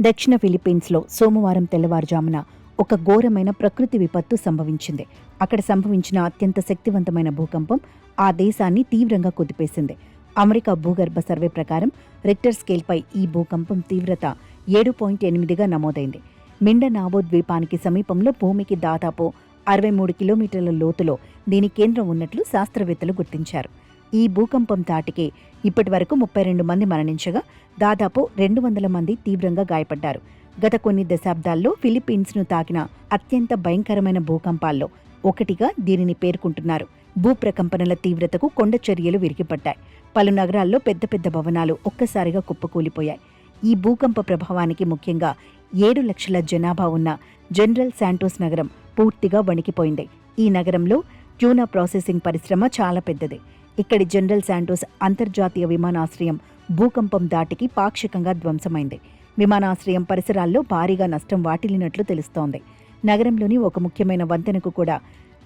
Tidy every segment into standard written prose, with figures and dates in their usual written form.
దక్షిణ ఫిలిప్పీన్స్లో సోమవారం తెల్లవారుజామున ఒక ఘోరమైన ప్రకృతి విపత్తు సంభవించింది. అక్కడ సంభవించిన అత్యంత శక్తివంతమైన భూకంపం ఆ దేశాన్ని తీవ్రంగా కుదిపేసింది. అమెరికా భూగర్భ సర్వే ప్రకారం రిక్టర్ స్కేల్పై ఈ భూకంపం తీవ్రత 7.8గా నమోదైంది. మిండనావో ద్వీపానికి సమీపంలో భూమికి దాదాపు 63 కిలోమీటర్ల లోతులో దీని కేంద్రం ఉన్నట్లు శాస్త్రవేత్తలు గుర్తించారు. ఈ భూకంపం తాటికి ఇప్పటి వరకు 32 మంది మరణించగా దాదాపు 200 మంది తీవ్రంగా గాయపడ్డారు. గత కొన్ని దశాబ్దాల్లో ఫిలిప్పీన్స్ను తాకిన అత్యంత భయంకరమైన భూకంపాల్లో ఒకటిగా దీనిని పేర్కొంటున్నారు. భూప్రకంపనల తీవ్రతకు కొండ చర్యలు విరిగిపడ్డాయి. పలు నగరాల్లో పెద్ద పెద్ద భవనాలు ఒక్కసారిగా కుప్పకూలిపోయాయి. ఈ భూకంప ప్రభావానికి ముఖ్యంగా 7 లక్షల జనాభా ఉన్న జనరల్ శాంటోస్ నగరం పూర్తిగా వణికిపోయింది. ఈ నగరంలో ట్యూనా ప్రాసెసింగ్ పరిశ్రమ చాలా పెద్దది. ఇక్కడి జనరల్ శాంటోస్ అంతర్జాతీయ విమానాశ్రయం భూకంపం దాటికి పాక్షికంగా ధ్వంసమైంది. విమానాశ్రయం పరిసరాల్లో భారీగా నష్టం వాటిల్లినట్లు తెలుస్తోంది. నగరంలోని ఒక ముఖ్యమైన వంతెనకు కూడా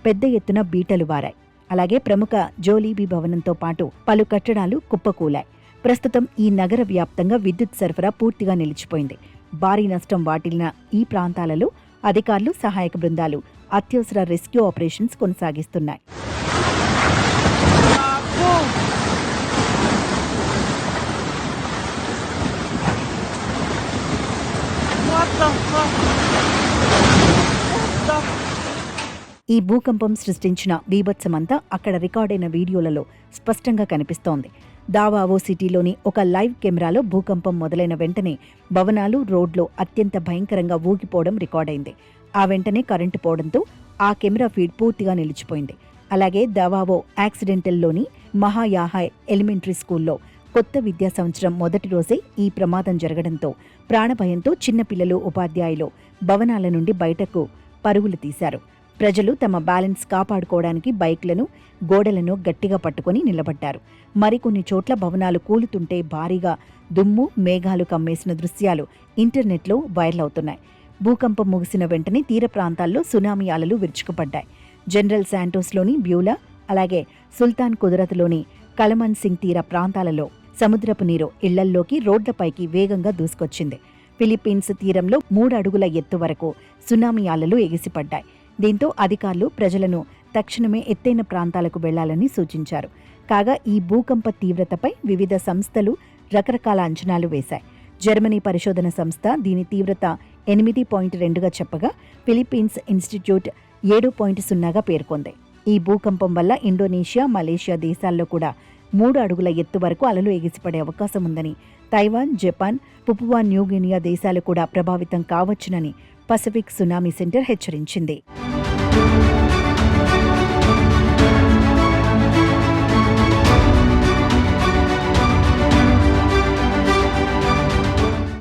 పెద్ద ఎత్తున బీటలు వారాయి. అలాగే ప్రముఖ జోలీబీ భవనంతో పాటు పలు కట్టడాలు కుప్పకూలాయి. ప్రస్తుతం ఈ నగర వ్యాప్తంగా విద్యుత్ సరఫరా పూర్తిగా నిలిచిపోయింది. భారీ నష్టం వాటిల్లిన ఈ ప్రాంతాలలో అధికారులు, సహాయక బృందాలు అత్యవసర రెస్క్యూ ఆపరేషన్స్ కొనసాగిస్తున్నాయి. ఈ భూకంపం సృష్టించిన బీభత్సమంతా అక్కడ రికార్డైన వీడియోలలో స్పష్టంగా కనిపిస్తోంది. దావావో సిటీలోని ఒక లైవ్ కెమెరాలో భూకంపం మొదలైన వెంటనే భవనాలు, రోడ్లు అత్యంత భయంకరంగా ఊగిపోవడం రికార్డైంది. ఆ వెంటనే కరెంటు పోవడంతో ఆ కెమెరా ఫీడ్ పూర్తిగా నిలిచిపోయింది. అలాగే దావావో యాక్సిడెంటల్లోని మహాయాహాయ్ ఎలిమెంటరీ స్కూల్లో కొత్త విద్యా సంవత్సరం మొదటి రోజే ఈ ప్రమాదం జరగడంతో ప్రాణభయంతో చిన్నపిల్లలు, ఉపాధ్యాయులు భవనాల నుండి బయటకు పరుగులు తీశారు. ప్రజలు తమ బ్యాలెన్స్ కాపాడుకోవడానికి బైక్లను, గోడలను గట్టిగా పట్టుకుని నిలబడ్డారు. మరికొన్ని చోట్ల భవనాలు కూలుతుంటే భారీగా దుమ్ము, మేఘాలు కమ్మేసిన దృశ్యాలు ఇంటర్నెట్లో వైరల్ అవుతున్నాయి. భూకంపం ముగిసిన వెంటనే తీర ప్రాంతాల్లో సునామీ అలలు విరుచుకుపడ్డాయి. జనరల్ శాంటోస్లోని బ్యూలా, అలాగే సుల్తాన్ కుదరత్లోని కలమన్ సింగ్ తీర ప్రాంతాలలో సముద్రపు నీరు ఇళ్లల్లోకి, రోడ్లపైకి వేగంగా దూసుకొచ్చింది. ఫిలిప్పీన్స్ తీరంలో 3 అడుగుల ఎత్తు వరకు సునామీ అలలు ఎగిసిపడ్డాయి. దీంతో అధికారులు ప్రజలను తక్షణమే ఎత్తైన ప్రాంతాలకు వెళ్లాలని సూచించారు. కాగా ఈ భూకంప తీవ్రతపై వివిధ సంస్థలు రకరకాల అంచనాలు వేశాయి. జర్మనీ పరిశోధన సంస్థ దీని తీవ్రత 8.2గా చెప్పగా, ఫిలిప్పీన్స్ ఇన్స్టిట్యూట్ 7.0గా పేర్కొంది. ఈ భూకంపం వల్ల ఇండోనేషియా, మలేషియా దేశాల్లో కూడా 3 అడుగుల ఎత్తు వరకు అలలు ఎగిసిపడే అవకాశం ఉందని, తైవాన్, జపాన్, పుపువా న్యూగినియా దేశాలు కూడా ప్రభావితం కావచ్చునని పసిఫిక్ సునామీ సెంటర్ హెచ్చరించింది.